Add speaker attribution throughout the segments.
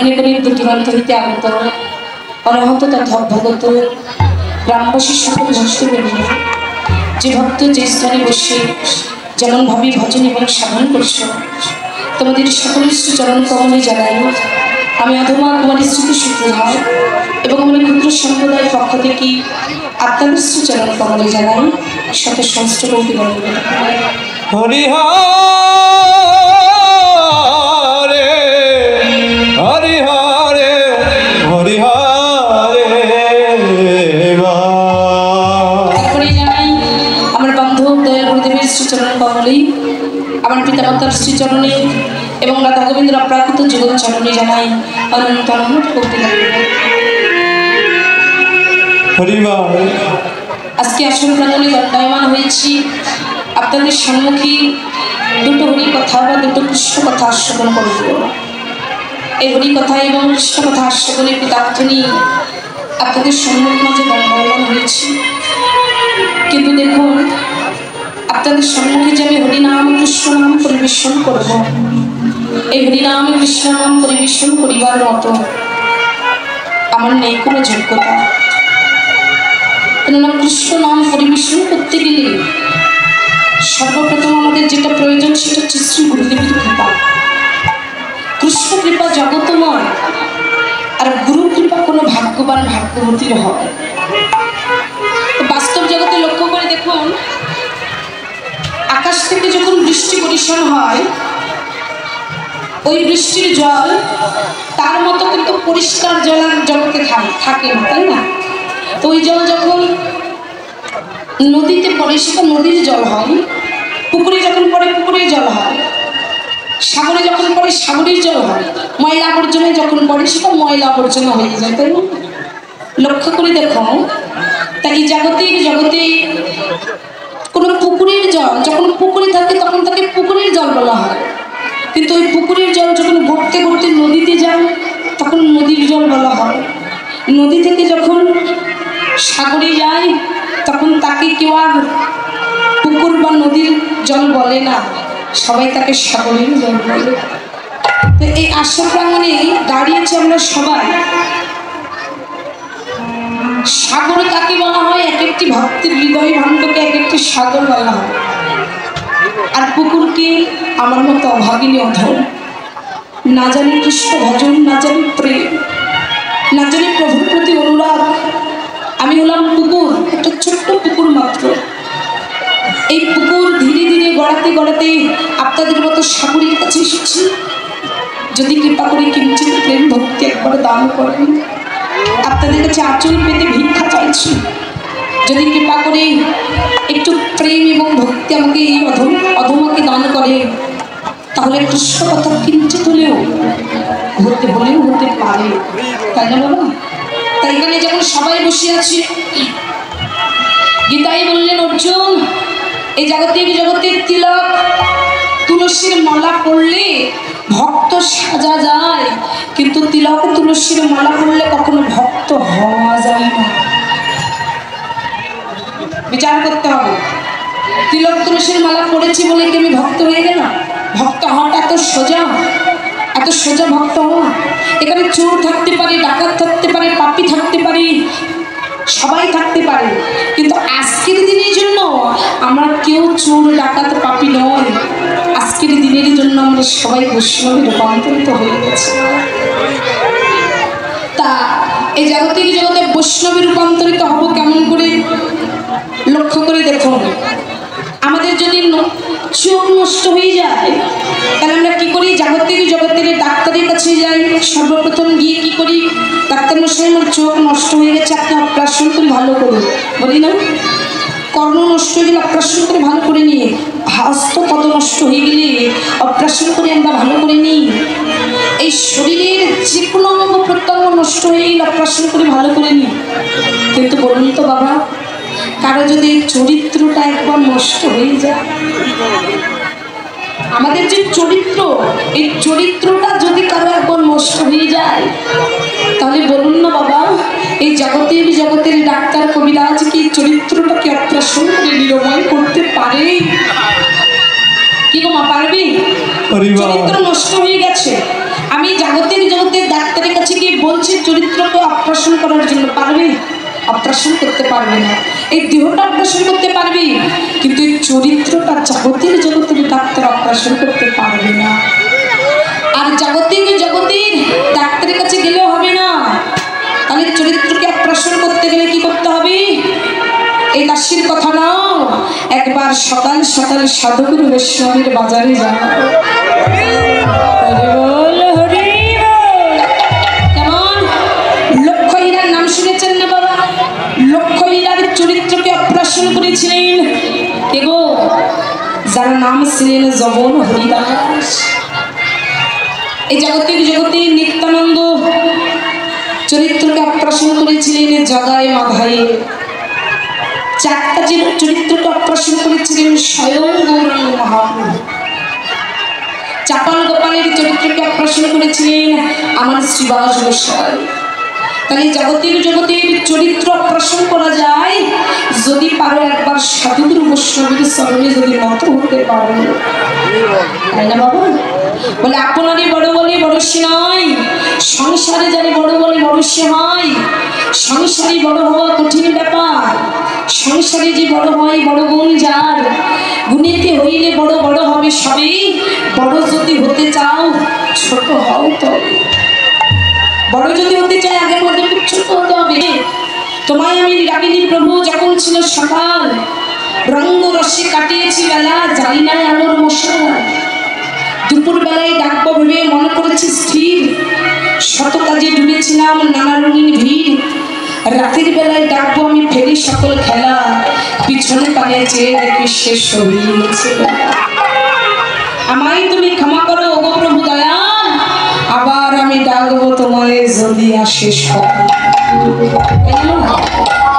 Speaker 1: অনেক অনেক দূরান্ত হইতে আগত অনহত তথা ভগত গ্রামবাসী সকল ভক্তবৃন্দ, যে ভক্ত যে স্থানে বসে যেমন ভাবে ভজন এবং সাধন করছো, তোমাদের সকলের চরণ কমলে জানাই আমি অধমা কুমারী স্মৃতি সূত্রধর এবং আমার ক্ষুদ্র সম্প্রদায়ের পক্ষ থেকে আপনাদের চরণ কমলে জানাই শত সহস্র কোটি বন্দনা।
Speaker 2: হরি হরে হরি হরে হরি হরে।
Speaker 1: জানাই আমার বান্ধব দয়াল গুরুদেবের শ্রীচরণ কমলে, আমার পিতা মাতার শ্রীচরণে এবং রাধা গোবিন্দের অপ্রাকৃত জীবন চরণে জানাই অনন্ত অনন্ত কোটি বন্দনা। আজকে আসল প্রাঙ্গণে দণ্ডায়মান হয়েছি আপনাদের সম্মুখে দুটো হরি কথা বা দুটো কৃষ্ণ কথা আস্বাদন করব। এই হরি কথা এবং কৃষ্ণ কথা আস্বাদনের পিতার্থ নিয়ে আপনাদের সম্মুখ মাঝে দণ্ডায়মান হয়েছি। কিন্তু দেখুন, আপনাদের সম্মুখে যে আমি হরিনাম কৃষ্ণ নাম পরিবেশন করব, এই হরিনাম কৃষ্ণ নাম পরিবেশন করিবার মতো আমার নেই কোনো যোগ্যতা। কেননা কৃষ্ণ নাম পরিবেশন করতে গেলে সর্বপ্রথম আমাদের যেটা প্রয়োজন সেটা হচ্ছে শ্রী গুরুদেবের কৃপা। কৃষ্ণ কৃপা জগতময়, আর গুরু কৃপা কোনো ভাগ্যবান ভাগ্যবতীর হয়। বাস্তব জগতে লক্ষ্য করে দেখুন, আকাশ থেকে যখন বৃষ্টি বর্ষণ হয়, ওই বৃষ্টির জল তার মতো কিন্তু পরিষ্কার জল আর জগতে থাকে না, তাই না? তো ওই জল যখন নদীতে পড়ে সেটা নদীর জল হয়, পুকুরে যখন পড়ে পুকুরের জল হয়, সাগরে যখন পড়ে সাগরের জল হয়, ময়লা আবর্জনায় যখন পড়ে সেটা ময়লা আবর্জনা হয়ে যায়, তাই না? লক্ষ্য করে দেখো, তাই এই জগতে কোনো পুকুরের জল যখন পুকুরে থাকে তখন তাকে পুকুরের জল বলা হয়, কিন্তু ওই পুকুরের জল যখন ঘুরতে ঘুরতে নদীতে যায় তখন নদীর জল বলা হয়। নদী থেকে যখন সাগরে যায় তখন তাকে কেউ আর পুকুর বা নদীর জল বলে না, সবাই তাকে সাগরের জল বলে। তো এই আশা প্রাঙ্গণে দাঁড়িয়েছি আমরা সবাই। সাগর কাকে বলা হয়? এক একটি ভক্তের হৃদয় ভাণ্ডকে এক একটি সাগর বলা হয়। আর পুকুরকে আমার মতো অভাগিনী অধম, না জানি কৃষ্ণ ভজন, না জানি প্রেম, না জানি প্রভুর প্রতি অনুরাগ। আমি হলাম পুকুর, একটা ছোট্ট পুকুর মাত্র। এই পুকুর ধীরে ধীরে গড়াতে গড়াতে আপনাদের মতো সাগরের কাছে এসেছি। যদি কৃপা করে কিঞ্চিত প্রেম ভক্তি একবার দান করেন, আপনাদের কাছে আঁচল পেতে ভিক্ষা চাইছি। যদি কৃপা করে একটু প্রেম এবং ভক্তি আমাকে এই অধমাকে দান করে, তাহলে কৃষ্ণ কথা কিঞ্চিত হলেও হতে পারে, তাই না বাবা? তাই এখানে যখন সবাই বসে আছে, গীতাই বললেন অর্জুন, এই জগতের তিলক তুলসীর মালা পড়লে ভক্ত সাজা যায়, কিন্তু তিলক তুলসীর মালা পড়লে কখনো ভক্ত হওয়া যায় না। বিচার করতে হবে। তিলক তুলসীর মালা পড়েছি বলে কি আমি ভক্ত হয়ে গেলাম? ভক্ত হওয়াটা এত সোজা ভক্ত হওয়া? এখানে চোর থাকতে পারে, ডাকাত থাকতে পারে, পাপী থাকতে পারে, সবাই থাকতে পারে, কিন্তু আজকের দিনের জন্য আমরা কেউ চোর ডাকাত পাপী নয়। আজকের দিনের জন্য আমরা সবাই বৈষ্ণবে রূপান্তরিত হয়ে গেছি। তা এই জগতে বৈষ্ণবে রূপান্তরিত হব কেমন করে? লক্ষ্য করে দেখুন, আমাদের যদি চোখ নষ্ট হয়ে যায় তাহলে আমরা কি করি? জগতের ডাক্তারের কাছে যাই। সর্বপ্রথম গিয়ে কি করি? ডাক্তার মশাই, আমার চোখ নষ্ট হয়ে গেছে, আপনি অপারেশন করে ভালো করুন, বলি না? কর্ণ নষ্ট হয়ে গেলে অপারেশন করে ভালো করে নিয়ে, হস্ত পদ নষ্ট হয়ে গেলে অপারেশন করে আমরা ভালো করে নিই। এই শরীরের যে কোনো অঙ্গ প্রত্যঙ্গ নষ্ট হয়ে গেলে অপারেশন করে ভালো করে নিই। কিন্তু বলুন তো বাবা, কারো যদি চরিত্রটা একবার নষ্ট হয়ে যায়, আমাদের যে চরিত্র, এই চরিত্রটা যদি কারো একবার নষ্ট হয়ে যায়, তাহলে বলুন না বাবা, এই জগতের ডাক্তার কবিরাজ কি চরিত্রটাকে অপারেশন করে নিরাময় করতে পারে? কি গো মা, পারবে? চরিত্র নষ্ট হয়ে গেছে, আমি জাগতিক জগতের ডাক্তারের কাছে গিয়ে বলছি চরিত্রকে অপারেশন করার জন্য, পারবে? অপারেশন করতে পারবে না। এই দেহটা অপারেশন করতে পারবে, কিন্তু এই চরিত্রটা জাগতিক জগতের ডাক্তার অপারেশন করতে পারবে না। আর জাগতিক জগতের ডাক্তারের কাছে গেলেও হবে না, তাহলে চরিত্রকে অপারেশন করতে গেলে কি করতে হবে? এই দাসীর কথা নাও, একবার সকাল সকাল সাধুগুরু বৈষ্ণবের বাজারে যাও। কেমন? লক্ষ্মীরার নাম শুনেছেন না বাবা? লক্ষ্মীরার চরিত্রকে অপারেশন করেছিলেন কে গো? যার নাম ছিলেন জবন হরিদাস। এই জাগতিক জগতে নিত্যানন্দ চরিত্রকে অপারেশন করেছিলেন জগায় মাধায়। চারটা চরিত্রকে অপারেশন করেছিলেন স্বয়ং গৌরাঙ্গ মহাপ্রভু। চাপাল গোপালের চরিত্রকে অপারেশন করেছিলেন আমার শ্রীবাস গোসাই। তাহলে জাগতিক জগতের চরিত্র অপারেশন করা যায় যদি পারো একবার সাধুগুরু বৈষ্ণবের চরণে যদি নত হতে পারো, তাই না বাবা? বলে আপনারই বড় বলে বড় সে নয়, সংসারে জানি বড় বলে বড় সে হয়। সংসারে বড় হওয়া কঠিন ব্যাপার। সংসারে যে বড় হয় বড় গুণ যার, গুণেতে হইলে বড় বড় হবে সবই। বড় যদি হতে চাও ছোট হও তবে। বড় যদি হতে চাই আগে মধ্যে ছোট হতে হবে। তোমায় আমি ডাকিনি প্রভু যখন ছিল সকাল, রঙ্গ রসে কাটিয়েছি বেলা, জানি নাই আলোর মশাল। দুপুর বেলায় ডাকবো ভেবে মনে করেছি স্থির, শত কাজে ডুবেছিলাম নানা রঙিন ভিড়। রাতের বেলায় ডাকবো আমি ফেরি সকল খেলা, পিছনে পানে চেয়ে দেখি শেষ হয়ে গেছে। আমায় তুমি ক্ষমা করো ওগো প্রভু দয়াল, আবার আমি ডাকবো তোমায় যদি আসে সব।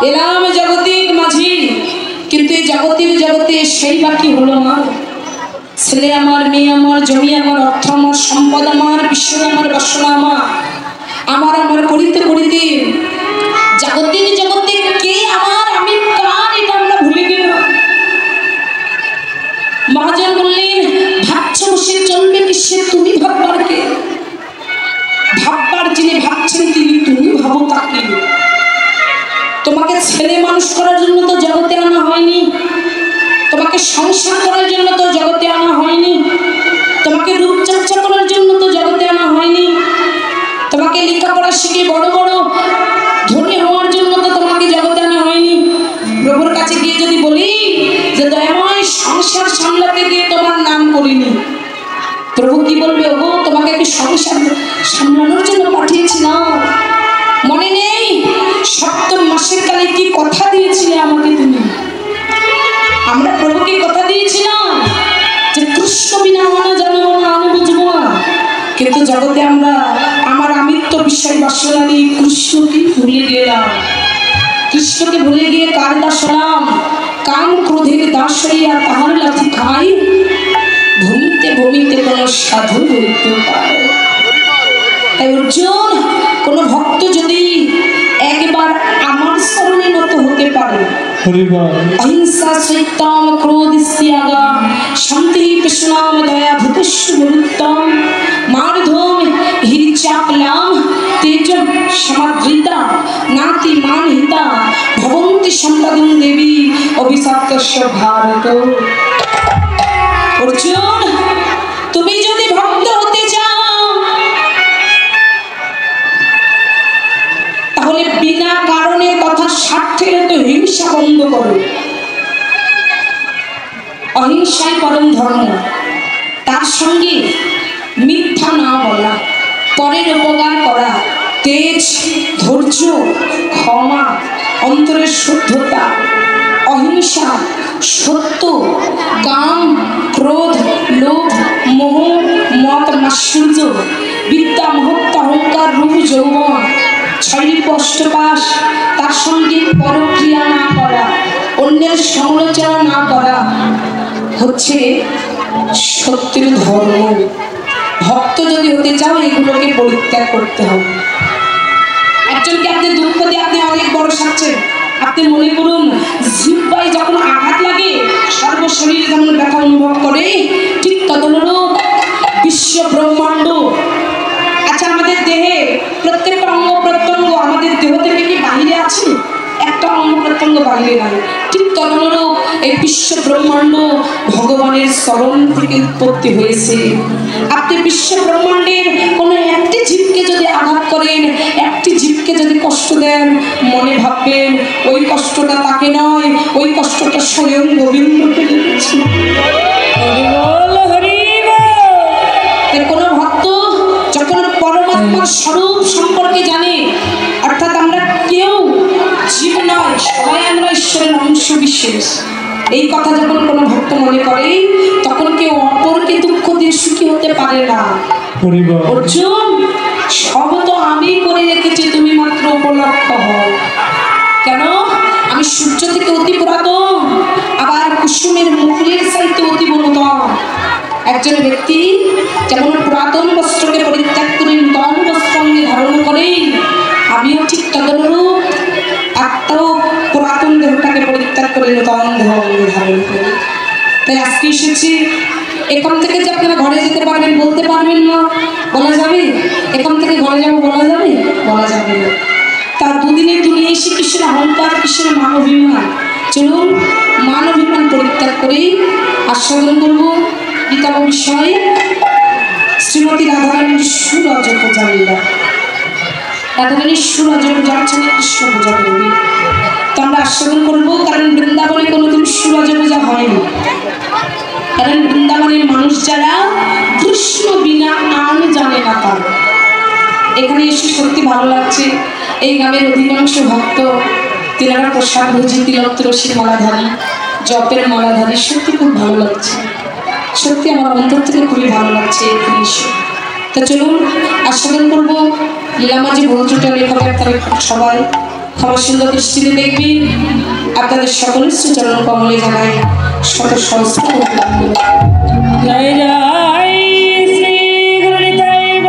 Speaker 1: এলাম জগতিক মাঝি, কিন্তু এই জাগতিক জগতে সেই বাকি হলো না। ছেলে আমার, মেয়ে আমার, জমি আমার, অর্থ আমার, সম্পদ আমার, বিশ্ব আমার, বাসনা আমার, আমার আমার করিতে করিতে জাগতিক জগতে কে আমার, আমি কার, এটা আমরা ভুলে গেলাম। মহাজন বললেন ভাবছো সে চলবে কি, সে তুমি ভাববার কে? ভাববার যিনি ভাবছেন তিনি, তুমি ভাবো তাকে। তোমাকে ছেলে মানুষ করার জন্য তো জগতে আনা হয়নি, তোমাকে সংসার করার জন্য তো জগতে আনা হয়নি, তোমাকে রূপচর্চা করার জন্য তো জগতে আনা হয়নি, তোমাকে লেখাপড়া শিখে বড় বড় ধনী হওয়ার জন্য তো তোমাকে জগতে আনা হয়নি। প্রভুর কাছে গিয়ে যদি বলি যে দয়াময় সংসার সামলাতে গিয়ে তোমার নাম করিনি, প্রভু কি বলবে? ওগো তোমাকে একটু সংসার সামলানোর জন্য পাঠিয়েছিলাম, মনে নেই? সপ্তম মাসের কালে কি কথা দিয়েছিলে আমাকে তুমি? আমরা প্রভুকে কথা দিয়েছিলাম যে কৃষ্ণ বিনা মানা জানবো না, আমি বুঝবো না। কিন্তু জগতে আমরা আমার আমিত্ব বিষয় বাসনা নিয়ে কৃষ্ণকে ভুলে গেলাম। কৃষ্ণকে ভুলে গিয়ে কার দাস হলাম? কাম ক্রোধের দাস হইয়া তাহার লাথি খাই, ভূমিতে ভূমিতে কোন সাধু বলতে পারে। তাই অর্জুন, কোন ভক্ত যদি একবার আমার শরণে নত হতে পারে, অহিংসা সত্যম ক্রোধ ত্যাগা শান্তি কৃষ্ণাম দয়া ভূতস্য গুরুত্তম মার্ধম হিরিচাকলাম তেজ সমাদৃতা নাতি মানহিতা ভবন্তি সম্পদম দেবী অভিশাপ্তস্য ভারত। অর্জুন, তুমি যদি ভক্ত হতে চাও তাহলে বিনা কারণে তথা স্বার্থের তো হিংসা বন্ধ করো। অহিংসাই পরম ধর্ম। তার সঙ্গে মিথ্যা না বলা, পরের উপকার করা, তেজ, ধৈর্য, ক্ষমা, অন্তরের শুদ্ধতা, অহিংসা, সত্য, কাম, ক্রোধ, লোভ, মোহ, মত, মাৎসর্য, বিদ্যা, মহত্ব, অহংকার, রূপ, যৌবন, ছয়টি অষ্টপাশ, তার সঙ্গে পরক্রিয়া না করা, অন্যের সমালোচনা না করা হচ্ছে সত্যের ধর্ম। ভক্ত যদি হতে চাও এগুলোকে পরিত্যাগ করতে হবে। একজনকে আপনি দুঃখ দিয়ে আপনি অনেক বড় সাচ্ছেন, আপনি মনে করুন জিহ্বায় যখন আঘাত লাগে সর্বশরীরে যেমন ব্যথা অনুভব করে, ঠিক তদনুরূপ বিশ্ব ব্রহ্মাণ্ড পতঙ্গ বাহিরে নাই। ঠিক তদনুরূপ এই বিশ্ব ব্রহ্মাণ্ড ভগবানের চরণ থেকে উৎপত্তি হয়েছে। আপনি বিশ্ব ব্রহ্মাণ্ডের কোনো একটি জীবকে যদি আঘাত করেন, একটি জীবকে যদি কষ্ট দেন, মনে ভাববেন ওই কষ্টটা তাকে নয়, ওই কষ্টটা স্বয়ং গোবিন্দকে দিয়েছে। কোনো ভক্ত যখন পরমাত্মার স্বরূপ সম্পর্কে জানে, অর্থাৎ আমরা কেউ জীব নয়, সবাই আমরা ঈশ্বরের অংশ বিশেষ, এই কথা যখন কোনো ভক্ত মনে করে, তখন কেউ অপরকে দুঃখ দিয়ে সুখী হতে পারে না। অর্জুন, সব তো আমি করে রেখেছি, তুমি মাত্র উপলক্ষ হও। কেন? আমি সূর্য থেকে অতি পুরাতন, আবার কুসুমের মুকুলের চাইতে অতি বনতম। একজন ব্যক্তি যেমন পুরাতন বস্ত্রকে পরিত্যাগ করে নূতন বস্ত্র ধারণ করে, আমিও ঠিক তদনুরূপ আত্মাও পুরাতন দেহটাকে পরিত্যাগ করে নূতন দেহ ধারণ করি। তাই আজকে এসেছি, এখান থেকে যে আপনারা ঘরে যেতে পারবেন বলতে পারবেন না, বলা যাবে? এখান থেকে ঘরে যাবো বলা যাবে? বলা যাবে না। তার দুদিনের দুনিয়া এসে কিসের অহংকার, কিসের মান অভিমান? চলুন মান অভিমান পরিত্যাগ করেই আস্বাদন করবো গীতা বিষয়ে শ্রীমতী রাধারানীর সুরজ পূজা লীলা। রাধারানীর সুরজ পূজা হচ্ছে কৃষ্ণ পূজা করবে, তো আমরা আস্বাদন করবো। কারণ বৃন্দাবনে কোনোদিন সুরজ পূজা হয়নি, কারণ বৃন্দাবনের মানুষ যারা কৃষ্ণ বিনা আন জানে না, তারা এখানে এসে সত্যি ভালো লাগছে। এই গ্রামের অধিকাংশ ভক্ত তেনারা প্রসাদ ভোজি, তিলক তুলসীর মালাধারী, জপের মালাধারী, সত্যি খুব ভালো লাগছে। সত্যি আমার অন্তর থেকে খুবই ভালো লাগছে এই জিনিস। তা চলুন আস্বাদন করবো লীলামাঝি বন্ধুটা লেখক। তারা সবাই ক্ষমা সুন্দর দৃষ্টিতে দেখবেন। আপনাদের সকলের শ্রীচরণ কমলে জানাই শত সহস্র জয় জয় শ্রী গুরুদেব।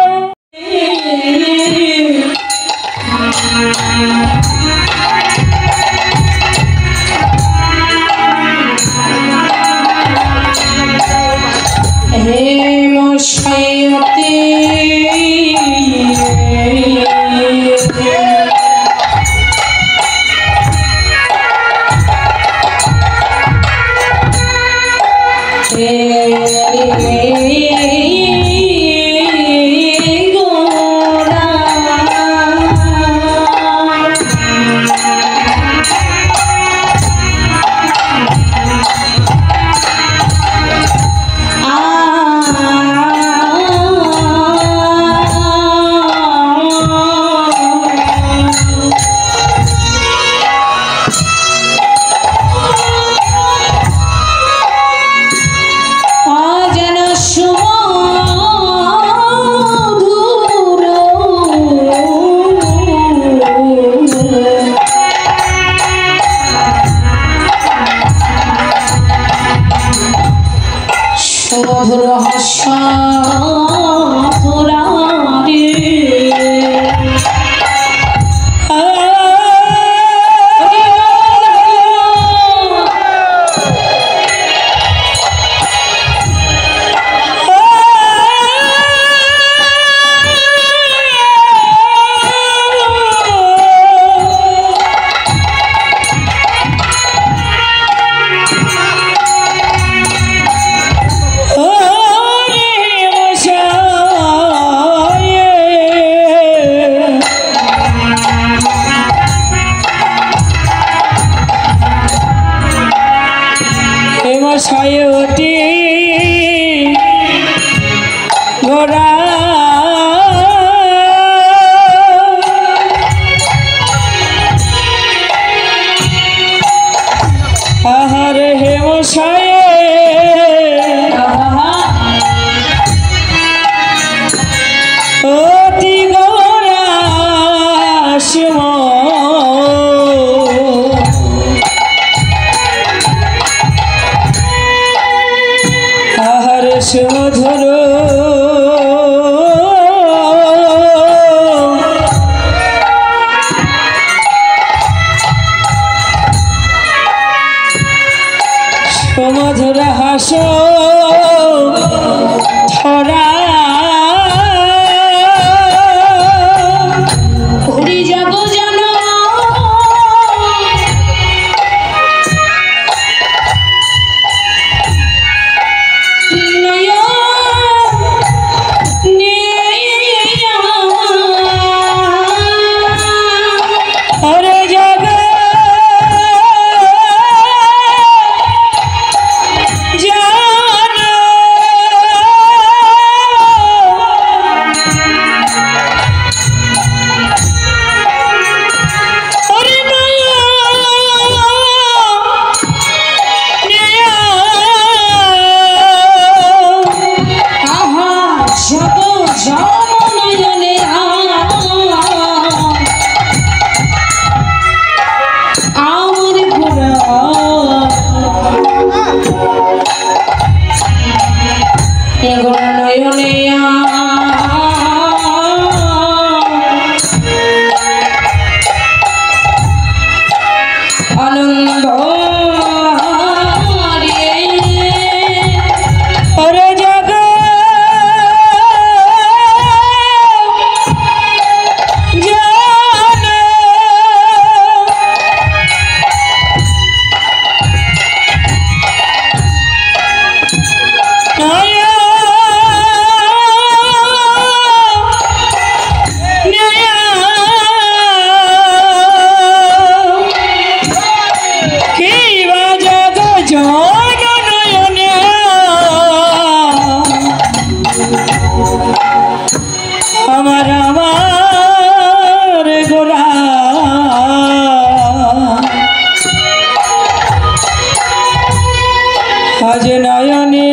Speaker 3: আজ নয়নে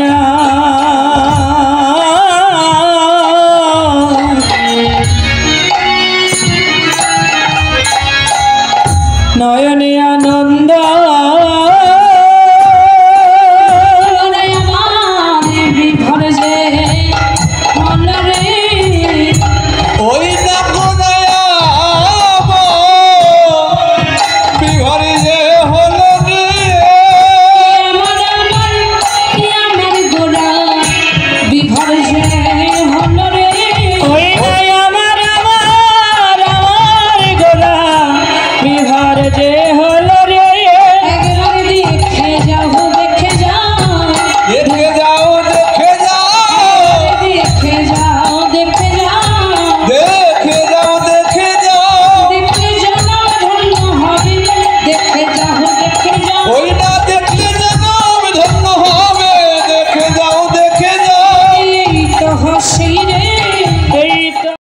Speaker 3: নয়নে আনন্দ
Speaker 1: বিভর যে মন রে
Speaker 2: ওই না কোনায়া বিহারি যে হলো রে
Speaker 1: আমার গোড়া বিভর যে হল রে
Speaker 3: ওই নাই আমার গোরা বিহার যে হলো রে
Speaker 1: একবার দেখে যাও দেখে যাও
Speaker 2: দেখে যাও দেখে যাও
Speaker 1: দেখে যাও দেখে যাও
Speaker 2: দেখে যাও দেখে যাও
Speaker 1: দেখে যাও ধন্য হবে দেখে যাও দেখে যাও
Speaker 2: ওই না দেখলে জনম ধন্য হবে দেখে যাও দেখে যাও
Speaker 1: এই তো হাসি রে